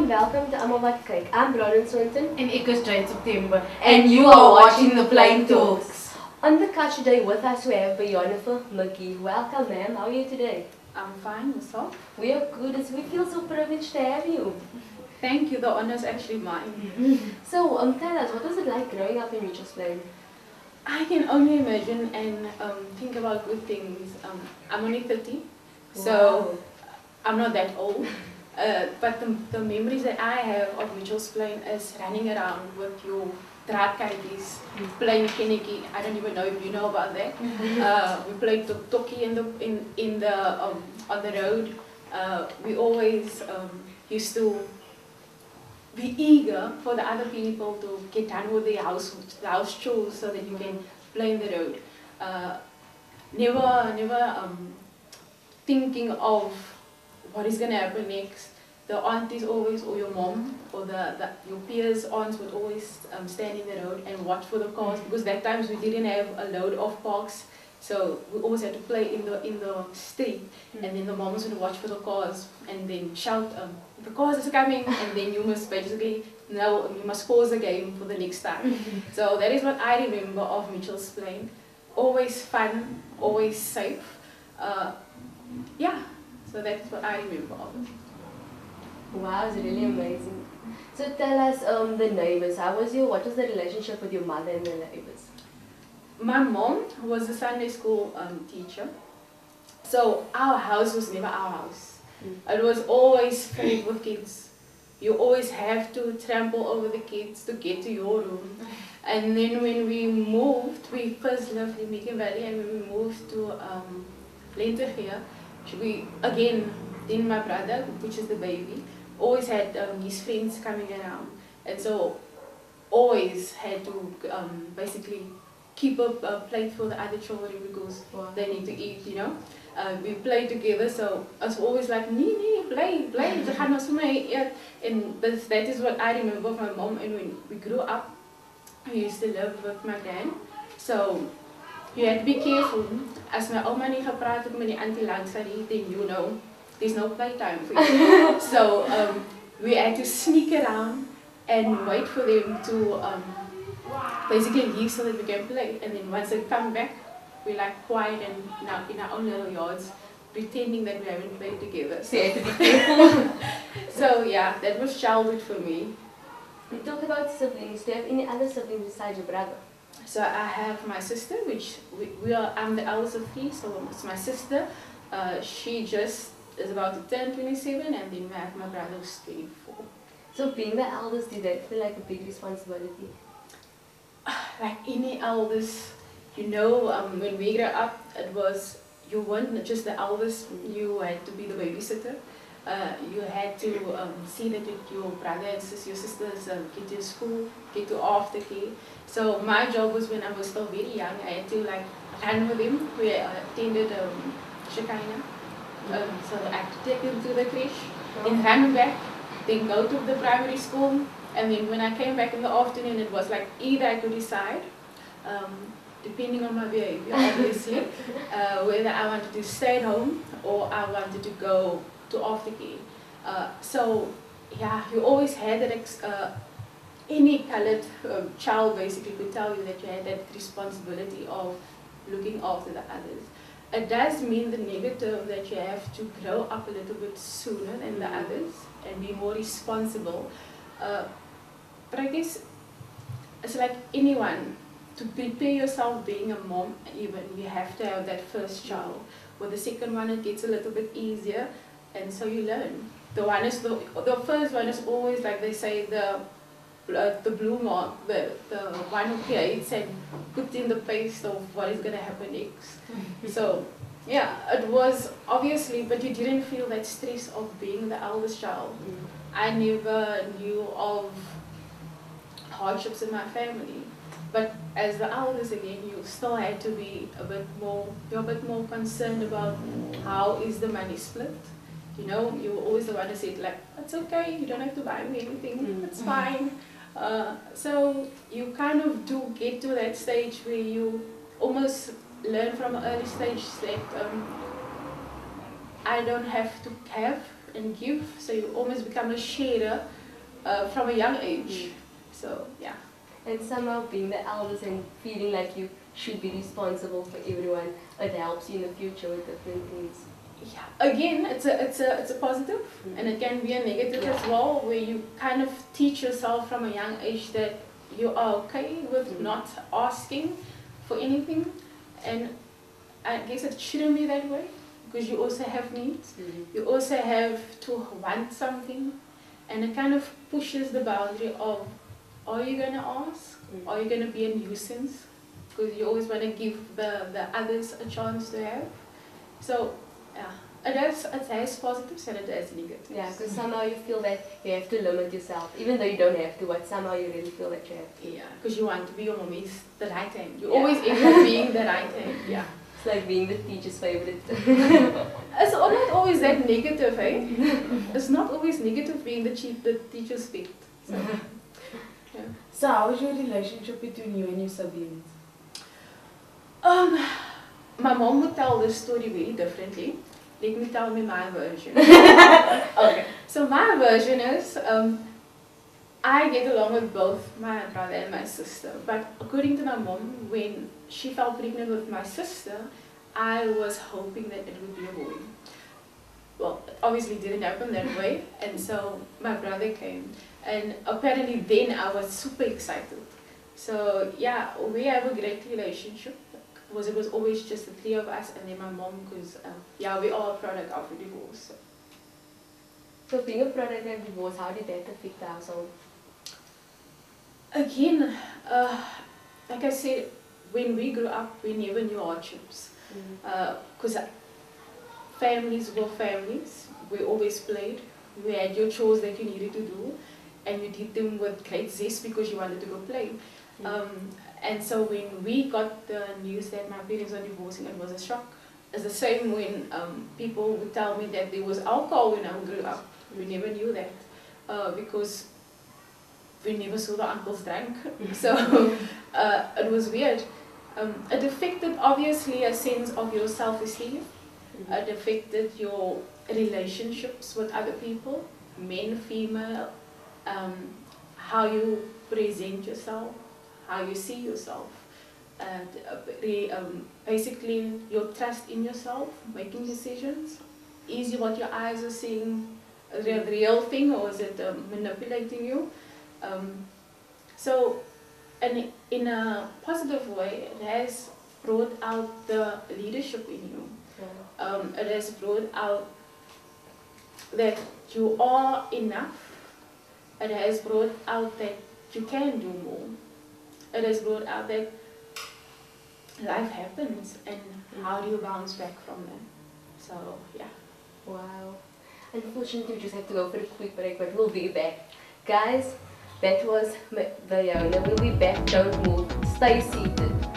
and welcome to Almal Wat Kyk. I'm Bronwyn Switon. And ek is Jayde September. And you are watching the Plain Talks. On the couch today with us we have Beyonifer Mcgee. Welcome ma'am, how are you today? I'm fine, yourself? We are good, we feel so privileged to have you. Thank you, the honor is actually mine. So tell us, what was it like growing up in Mitchell's Plain? I can only imagine and think about good things. I'm only 30, so I'm not that old. But the memories that I have of Mitchell's Plain is running around with your draadkarretjies, playing Kennedy. I don't even know if you know about that. We played Tokkie on the road. We always used to be eager for the other people to get done with the house chores so that you can play in the road. Never thinking of what is going to happen next. The aunties always, or your mom, or your peers' aunts would always stand in the road and watch for the cars, because that times we didn't have a load of parks, so we always had to play in the street, and then the moms would watch for the cars and then shout, the cars are coming, and then you must basically know, you must pause the game for the next time. So that is what I remember of Mitchell's Plain. Always fun, always safe. Yeah, so that's what I remember of it. Wow, it's really amazing. So tell us the neighbors. What was the relationship with your mother and the neighbors? My mom was a Sunday school teacher. So our house was never our house. It was always filled with kids. You always have to trample over the kids to get to your room. And then when we moved, we first lived in Meekin Valley, and when we moved to Lentegeur, then my brother, which is the baby, always had his friends coming around, and so always had to basically keep up a plate for the other children because they need to eat, you know. We played together, so I was always like, nee, play, ze gaan ons mee eet. And that is what I remember of my mom. And when we grew up, we used to live with my gran, so you had to be careful. As my oma nie gepraat het met die auntie langs haar, then you know there's no playtime for you. So we had to sneak around and wait for them to basically leave so that we can play. And then once they come back, we're like quiet and in our own little yards, pretending that we haven't played together. So, you have to be careful. So yeah, that was childhood for me. You talk about siblings. Do you have any other siblings besides your brother? So I have my sister, which I'm the eldest of 3, so it's my sister. She just is about to turn 27, and then we have my brother who's 24. So being the eldest, did that feel like a big responsibility? Like any eldest, you know, when we grew up, it was, you weren't just the eldest, you had to be the babysitter. You had to see that your brother and your sisters get to school, get to aftercare. So my job was, when I was still very young, I had to like run with him. We attended Shekinah. So I had to take him to the creche, then run back, then go to the primary school, and then when I came back in the afternoon, it was like either I could decide, depending on my behavior obviously, whether I wanted to stay at home or I wanted to go to aftercare. So yeah, you always had that, any colored child basically could tell you that you had that responsibility of looking after the others. It does mean the negative that you have to grow up a little bit sooner than the others and be more responsible. But I guess it's like anyone, to prepare yourself being a mom, even you have to have that first child. With the second one it gets a little bit easier, and so you learn. The first one is always, like they say, the blue mark, the one who creates and puts in the paste of what is going to happen next. So yeah, it was obviously, but you didn't feel that stress of being the eldest child. I never knew of hardships in my family, but as the eldest again, you still had to be you're a bit more concerned about how is the money split. You know, you were always the one who said like, it's okay, you don't have to buy me anything, it's fine. So you kind of do get to that stage where you almost learn from an early stage that I don't have to have and give, so you almost become a sharer from a young age. So yeah. And somehow being the eldest and feeling like you should be responsible for everyone, it helps you in the future with different things. Yeah. Again, it's a positive, and it can be a negative as well, where you kind of teach yourself from a young age that you are okay with not asking for anything, and I guess it shouldn't be that way, because you also have needs. You also have to want something, and it kind of pushes the boundary of, are you going to ask? Are you going to be a nuisance? Because you always want to give the others a chance to have. So, yeah, it has positives and it has negatives. Yeah, because somehow you feel that you have to limit yourself, even though you don't have to, but somehow you really feel that you have to. Yeah, because you want to be your mommy's the right hand. You always end up being the right hand. Yeah. It's like being the teacher's favorite. It's not always that negative, eh? It's not always negative being the teacher's pet. So, yeah. So how is your relationship between you and your siblings? My mom would tell this story very differently. Let me tell my version. Okay. So my version is, I get along with both my brother and my sister. But according to my mom, when she fell pregnant with my sister, I was hoping that it would be a boy. Well, it obviously didn't happen that way, and so my brother came. And apparently then I was super excited. So yeah, we have a great relationship. It was always just the three of us, and then my mom, because yeah, we are a product of a divorce. So being a product of divorce, how did that affect the household? Again, like I said, when we grew up, we never knew hardships. Because families were families. We always played. You had your chores that you needed to do, and you did them with great zest because you wanted to go play. And so when we got the news that my parents were divorcing, it was a shock. It's the same when people would tell me that there was alcohol when I grew up. We never knew that because we never saw the uncles drink. So it was weird. It affected obviously a sense of your self-esteem. It affected your relationships with other people, men, female, how you present yourself, how you see yourself, and basically your trust in yourself, making decisions. Is what your eyes are seeing a real thing, or is it manipulating you? So, and in a positive way, it has brought out the leadership in you. It has brought out that you are enough. It has brought out that you can do more. It has brought out that life happens, and how do you bounce back from that? So, yeah. Wow. Unfortunately, we just have to go for a quick break, but we'll be back. Guys, that was Beyonifer. We'll be back. Don't move. Stay seated.